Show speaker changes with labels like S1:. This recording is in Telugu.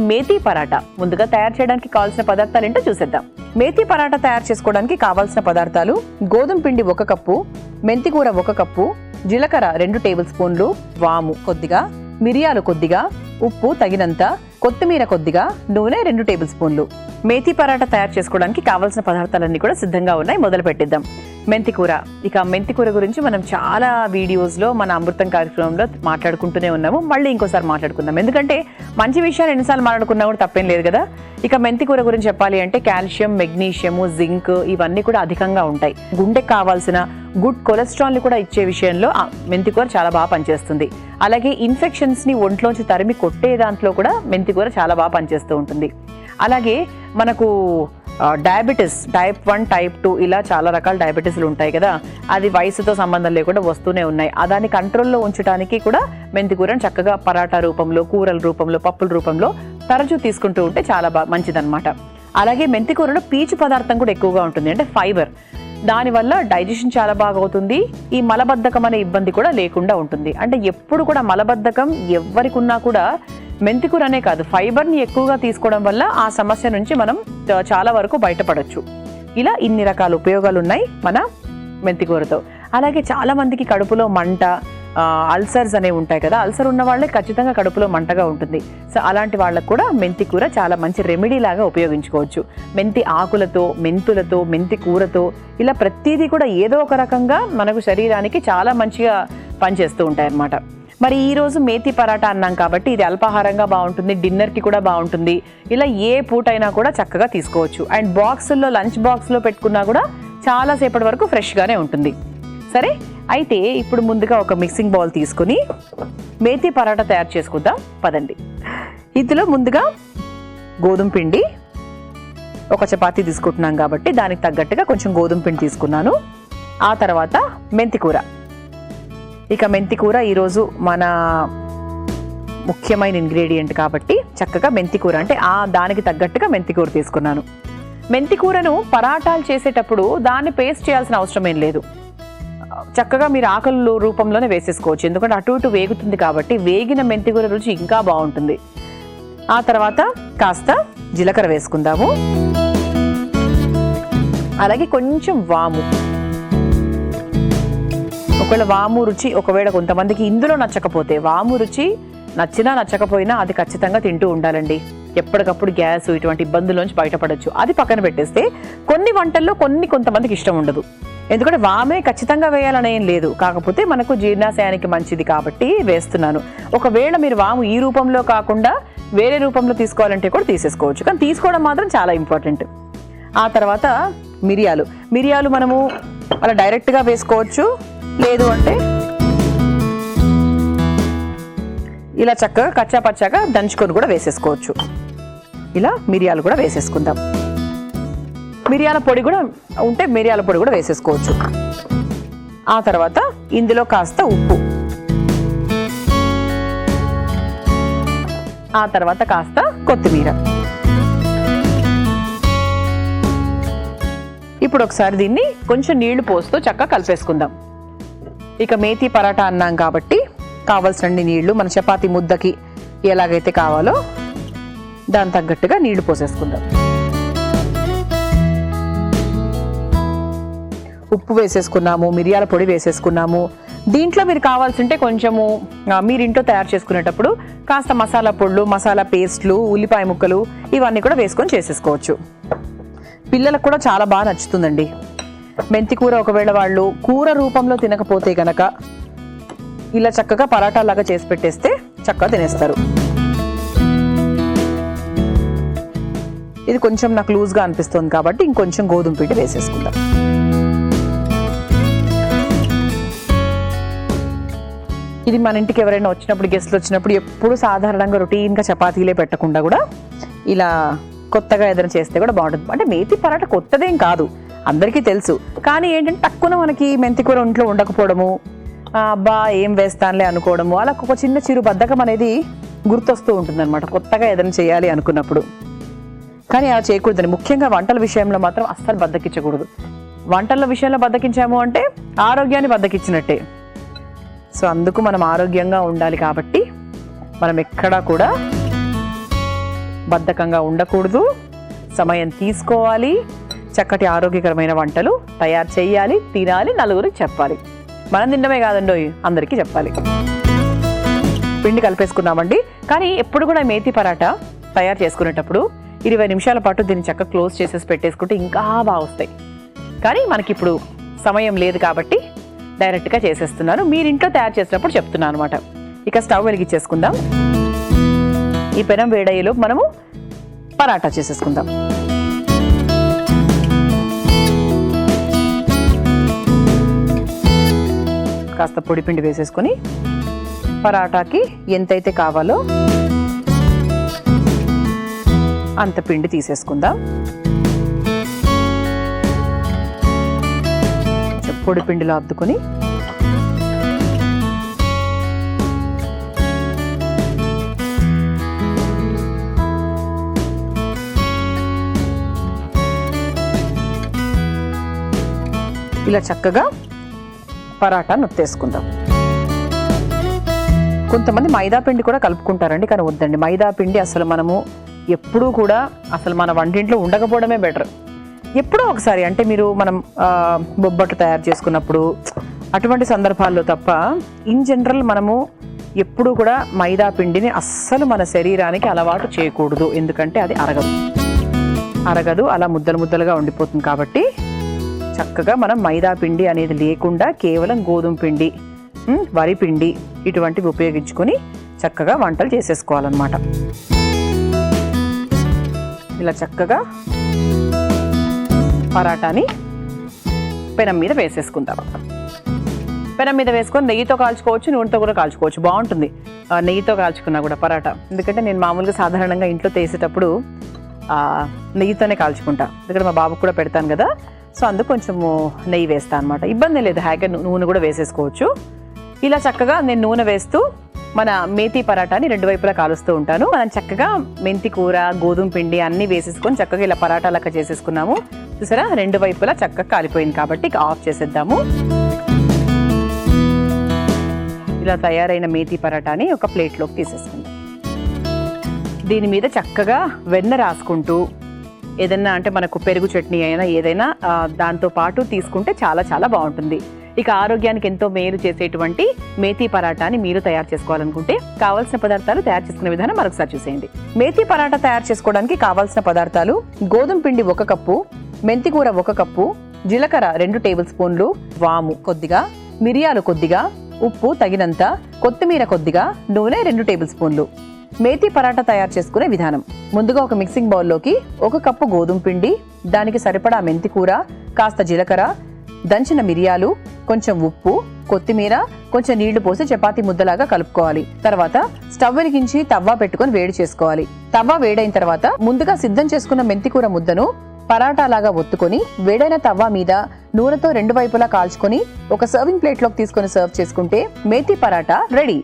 S1: మేథీ పరాటా. ముందుగా తయారు చేయడానికి కావాల్సిన పదార్థాలు ఏంటో చూసేద్దాం. మేథీ పరాటా తయారు చేసుకోవడానికి కావాల్సిన పదార్థాలు: గోధుమ పిండి 1 కప్పు, మెంతికూర 1 కప్పు, జీలకర్ర 2 టేబుల్ స్పూన్లు, వాము కొద్దిగా, మిరియాలు కొద్దిగా, ఉప్పు తగినంత, కొత్తిమీర కొద్దిగా, నూనె 2 టేబుల్ స్పూన్లు. మేథీ పరాటా తయారు చేసుకోవడానికి కావాల్సిన పదార్థాలన్నీ కూడా సిద్ధంగా ఉన్నాయి. మొదలు పెట్టిద్దాం. మెంతికూర. ఇక మెంతికూర గురించి మనం చాలా వీడియోస్లో మన అమృతం కార్యక్రమంలో మాట్లాడుకుంటూనే ఉన్నాము. మళ్ళీ ఇంకోసారి మాట్లాడుకుందాం, ఎందుకంటే మంచి విషయాలు ఎన్నిసార్లు మాట్లాడుకున్నా కూడా తప్పేం లేదు కదా. ఇక మెంతికూర గురించి చెప్పాలి అంటే కాల్షియం, మెగ్నీషియము, జింక్ ఇవన్నీ కూడా అధికంగా ఉంటాయి. గుండెకి కావాల్సిన గుడ్ కొలెస్ట్రాల్ని కూడా ఇచ్చే విషయంలో మెంతికూర చాలా బాగా పనిచేస్తుంది. అలాగే ఇన్ఫెక్షన్స్ని ఒంట్లోంచి తరిమి కొట్టే దాంట్లో కూడా మెంతికూర చాలా బాగా పనిచేస్తూ ఉంటుంది. అలాగే మనకు డయాబెటీస్ టైప్ 1, టైప్ 2 ఇలా చాలా రకాల డయాబెటీస్లు ఉంటాయి కదా, అది వయసుతో సంబంధం లేకుండా వస్తూనే ఉన్నాయి. దాన్ని కంట్రోల్లో ఉంచడానికి కూడా మెంతికూరను చక్కగా పరాటా రూపంలో, కూరల రూపంలో, పప్పుల రూపంలో తరచూ తీసుకుంటూ ఉంటే చాలా మంచిదన్నమాట. అలాగే మెంతికూరలో పీచు పదార్థం కూడా ఎక్కువగా ఉంటుంది, అంటే ఫైబర్. దానివల్ల డైజెషన్ చాలా బాగా అవుతుంది. ఈ మలబద్ధకం అనే ఇబ్బంది కూడా లేకుండా ఉంటుంది. అంటే ఎప్పుడు కూడా మలబద్ధకం ఎవరికి ఉన్నా కూడా మెంతికూర అనే కాదు, ఫైబర్ని ఎక్కువగా తీసుకోవడం వల్ల ఆ సమస్య నుంచి మనం చాలా వరకు బయటపడవచ్చు. ఇలా ఇన్ని రకాల ఉపయోగాలు ఉన్నాయి మన మెంతికూరతో. అలాగే చాలా మందికి కడుపులో మంట, అల్సర్స్ అనేవి ఉంటాయి కదా, అల్సర్ ఉన్న వాళ్ళే ఖచ్చితంగా కడుపులో మంటగా ఉంటుంది. సో అలాంటి వాళ్ళకు కూడా మెంతికూర చాలా మంచి రెమెడీ లాగా ఉపయోగించుకోవచ్చు. మెంతి ఆకులతో, మెంతులతో, మెంతి కూరతో ఇలా ప్రతిదీ కూడా ఏదో ఒక రకంగా మనకు శరీరానికి చాలా మంచిగా పనిచేస్తూ ఉంటాయి అన్నమాట. మరి ఈరోజు మేథీ పరాటా అన్నాం కాబట్టి ఇది అల్పాహారంగా బాగుంటుంది, డిన్నర్కి కూడా బాగుంటుంది. ఇలా ఏ పూటైనా కూడా చక్కగా తీసుకోవచ్చు. అండ్ బాక్సుల్లో, లంచ్ బాక్స్లో పెట్టుకున్నా కూడా చాలాసేపటి వరకు ఫ్రెష్గానే ఉంటుంది. సరే, అయితే ఇప్పుడు ముందుగా ఒక మిక్సింగ్ బౌల్ తీసుకుని మేథీ పరాటా తయారు చేసుకుందాం పదండి. ఇందులో ముందుగా గోధుమ పిండి, ఒక చపాతీ తీసుకుంటున్నాం కాబట్టి దానికి తగ్గట్టుగా కొంచెం గోధుమ పిండి తీసుకున్నాను. ఆ తర్వాత మెంతికూర. ఇక మెంతికూర ఈరోజు మన ముఖ్యమైన ఇంగ్రీడియంట్ కాబట్టి చక్కగా మెంతికూర అంటే దానికి తగ్గట్టుగా మెంతికూర తీసుకున్నాను. మెంతికూరను పరాటాలు చేసేటప్పుడు దాన్ని పేస్ట్ చేయాల్సిన అవసరం ఏం లేదు. చక్కగా మీరు ఆకుల రూపంలోనే వేసేసుకోవచ్చు, ఎందుకంటే అటు ఇటు వేగుతుంది కాబట్టి వేగిన మెంతికూర రుచి ఇంకా బాగుంటుంది. ఆ తర్వాత కాస్త జీలకర్ర వేసుకుందాము. అలాగే కొంచెం వాము. ఒకవేళ వాము రుచి కొంతమందికి ఇందులో నచ్చకపోతే, వాము రుచి నచ్చినా నచ్చకపోయినా అది ఖచ్చితంగా తింటూ ఉండాలండి. ఎప్పటికప్పుడు గ్యాస్ ఇటువంటి ఇబ్బందుల్లోంచి బయటపడచ్చు. అది పక్కన పెట్టేస్తే కొన్ని వంటల్లో కొంతమందికి ఇష్టం ఉండదు, ఎందుకంటే వామే ఖచ్చితంగా వేయాలని ఏం లేదు, కాకపోతే మనకు జీర్ణాశయానికి మంచిది కాబట్టి వేస్తున్నాను. ఒకవేళ మీరు వాము ఈ రూపంలో కాకుండా వేరే రూపంలో తీసుకోవాలంటే కూడా తీసేసుకోవచ్చు, కానీ తీసుకోవడం మాత్రం చాలా ఇంపార్టెంట్. ఆ తర్వాత మిరియాలు మనము అలా డైరెక్ట్గా వేసుకోవచ్చు, లేదు అంటే ఇలా చక్కగా కచ్చా పచ్చాగా దంచుకొని కూడా వేసేసుకోవచ్చు. ఇలా మిరియాలు కూడా వేసేసుకుందాం. మిరియాల పొడి కూడా ఉంటే మిరియాల పొడి కూడా వేసేసుకోవచ్చు. ఆ తర్వాత ఇందులో కాస్త ఉప్పు, ఆ తర్వాత కాస్త కొత్తిమీర. ఇప్పుడు ఒకసారి దీన్ని కొంచెం నీళ్లు పోస్తూ చక్కగా కలిపేసుకుందాం. ఇక మేథీ పరాటా అన్నాం కాబట్టి కావాల్సిన నీళ్లు మన చపాతీ ముద్దకి ఎలాగైతే కావాలో దాని తగ్గట్టుగా నీళ్లు పోసేసుకుందాం. ఉప్పు వేసేసుకున్నాము, మిరియాల పొడి వేసేసుకున్నాము. దీంట్లో మీరు కావాల్సింటే కొంచెము మీరు ఇంట్లో తయారు చేసుకునేటప్పుడు కాస్త మసాలా పొడులు, మసాలా పేస్ట్లు, ఉల్లిపాయ ముక్కలు ఇవన్నీ కూడా వేసుకొని చేసేసుకోవచ్చు. పిల్లలకు కూడా చాలా బాగా నచ్చుతుందండి మెంతికూర. ఒకవేళ వాళ్ళు కూర రూపంలో తినకపోతే గనక ఇలా చక్కగా పరాటా లాగా చేసి పెట్టేస్తే చక్కగా తినేస్తారు. ఇది కొంచెం నాకు లూజ్గా అనిపిస్తుంది కాబట్టి ఇంకొంచెం గోధుమ పిండి వేసేసుకుందాం. ఇది మన ఇంటికి ఎవరైనా వచ్చినప్పుడు, గెస్ట్లు వచ్చినప్పుడు ఎప్పుడు సాధారణంగా రొటీన్గా చపాతీలే పెట్టకుండా కూడా ఇలా కొత్తగా ఏదైనా చేస్తే కూడా బాగుంటుంది. అంటే మేథీ పరాటా కొత్తదేం కాదు, అందరికీ తెలుసు. కానీ ఏంటంటే తక్కువ మనకి మెంతికూర ఒంట్లో ఉండకపోవడము, అబ్బా ఏం వేస్తానులే అనుకోవడము, అలా ఒక చిన్న చిరు బద్ధకం అనేది గుర్తొస్తూ ఉంటుందన్నమాట కొత్తగా ఏదైనా చేయాలి అనుకున్నప్పుడు. కానీ అలా చేయకూడదని, ముఖ్యంగా వంటల విషయంలో మాత్రం అస్సలు బద్దకించకూడదు. వంటల విషయంలో బద్దకించాము అంటే ఆరోగ్యాన్ని బద్దకిచ్చినట్టే. సో అందుకు మనం ఆరోగ్యంగా ఉండాలి కాబట్టి మనం ఎక్కడా కూడా బద్ధకంగా ఉండకూడదు, సమయం తీసుకోవాలి, చక్కటి ఆరోగ్యకరమైన వంటలు తయారు చేయాలి, తినాలి, నలుగురికి చెప్పాలి. మనం తినడమే కాదండో అందరికీ చెప్పాలి. పిండి కలిపేసుకున్నామండి. కానీ ఎప్పుడు కూడా మేతి పరాటా తయారు చేసుకునేటప్పుడు 20 నిమిషాల పాటు దీన్ని చక్కగా క్లోజ్ చేసేసి పెట్టేసుకుంటే ఇంకా బాగా వస్తాయి. కానీ మనకి ఇప్పుడు సమయం లేదు కాబట్టి డైరెక్ట్గా చేసేస్తున్నాను. మీరు ఇంట్లో తయారు చేసినప్పుడు చెప్తున్నాను అనమాట. ఇక స్టవ్ వెలిగించేసుకుందాం. ఈ పెనం వేడయ్యేలోపు మనము పరాటా చేసేసుకుందాం. కాస్త పొడిపిండి వేసేసుకొని పరాటాకి ఎంతైతే కావాలో అంత పిండి తీసేసుకుందాం. పొడిపిండిలో అద్దుకొని ఇలా చక్కగా పరాటా నొత్తేసుకుందాం. కొంతమంది మైదా పిండి కూడా కలుపుకుంటారండి, కానీ వద్దండి. మైదా పిండి అసలు మనము ఎప్పుడూ కూడా అసలు మన వంటింట్లో ఉండకపోవడమే బెటర్. ఎప్పుడో ఒకసారి అంటే మనం బొబ్బట్లు తయారు చేసుకున్నప్పుడు అటువంటి సందర్భాల్లో తప్ప ఇన్ జనరల్ మనము ఎప్పుడూ కూడా మైదా పిండిని అస్సలు మన శరీరానికి అలవాటు చేయకూడదు. ఎందుకంటే అది అరగదు, అలా ముద్దలు ముద్దలుగా ఉండిపోతుంది. కాబట్టి చక్కగా మనం మైదా పిండి అనేది లేకుండా కేవలం గోధుమ పిండి, వరి పిండి ఇటువంటివి ఉపయోగించుకొని చక్కగా వంటలు చేసేసుకోవాలన్నమాట. ఇలా చక్కగా పరాటాని పెనం మీద వేసేసుకుందాం. పెనం మీద వేసుకొని నెయ్యితో కాల్చుకోవచ్చు, నూనెతో కూడా కాల్చుకోవచ్చు, బాగుంటుంది. నెయ్యితో కాల్చుకున్నా కూడా పరాటా. ఎందుకంటే నేను మామూలుగా సాధారణంగా ఇంట్లో చేసేటప్పుడు నెయ్యితోనే కాల్చుకుంటా. ఎందుకంటే మా బాబుకు కూడా పెడతాను కదా, సో అందుకు కొంచెము నెయ్యి వేస్తాను అనమాట. ఇబ్బంది లేదు, హ్యాగా నూనె కూడా వేసేసుకోవచ్చు. ఇలా చక్కగా నేను నూనె వేస్తూ మన మేతి పరాటాని 2 వైపులా కాలుస్తూ ఉంటాను. మనం చక్కగా మెంతి కూర, గోధుమ పిండి అన్నీ వేసేసుకొని చక్కగా ఇలా పరాటా లెక్క చేసేసుకున్నాము. చూసారా, 2 వైపులా చక్కగా కాలిపోయింది. కాబట్టి ఇక ఆఫ్ చేసేద్దాము. ఇలా తయారైన మేతి పరాటాని ఒక ప్లేట్లోకి తీసేసుకుందాం. దీని మీద చక్కగా వెన్న రాసుకుంటూ ఏదైనా అంటే మనకు పెరుగు చట్నీ అయినా ఏదైనా దాంతో పాటు తీసుకుంటే చాలా చాలా బాగుంటుంది. ఇక ఆరోగ్యానికి ఎంతో మేలు చేసేటువంటి మేతి పరాటాని మీరు తయారు చేసుకోవాలనుకుంటే కావాల్సిన పదార్థాలు తయారు చేసుకునే విధానం మరొకసారి చూసేయండి. మేతి పరాటా తయారు చేసుకోవడానికి కావాల్సిన పదార్థాలు: గోధుమ పిండి 1 కప్పు, మెంతి కూర 1 కప్పు, జీలకర్ర 2 టేబుల్ స్పూన్లు, వాము కొద్దిగా, మిరియాలు కొద్దిగా, ఉప్పు తగినంత, కొత్తిమీర కొద్దిగా, నూనె 2 టేబుల్ స్పూన్లు. మేతి పరాటా తయారు చేసుకునే విధానం: ముందుగా ఒక మిక్సింగ్ బౌల్లోకి 1 కప్పు గోధుమ పిండి, దానికి సరిపడా మెంతి కూర, కాస్త జీలకర్ర, దంచిన మిరియాలు, కొంచెం ఉప్పు, కొత్తిమీర, కొంచెం నీళ్లు పోసి చపాతీ ముద్దలాగా కలుపుకోవాలి. తర్వాత స్టవ్ వెలిగించి తవ్వ పెట్టుకొని వేడి చేసుకోవాలి. తవ్వ వేడైన తర్వాత ముందుగా సిద్ధం చేసుకున్న మెంతి కూర ముద్దను పరాటా లాగా ఒత్తుకొని వేడైన తవ్వ మీద నూనెతో 2 వైపులా కాల్చుకొని ఒక సర్వింగ్ ప్లేట్లోకి తీసుకొని సర్వ్ చేసుకుంటే మేతి పరాటా రెడీ.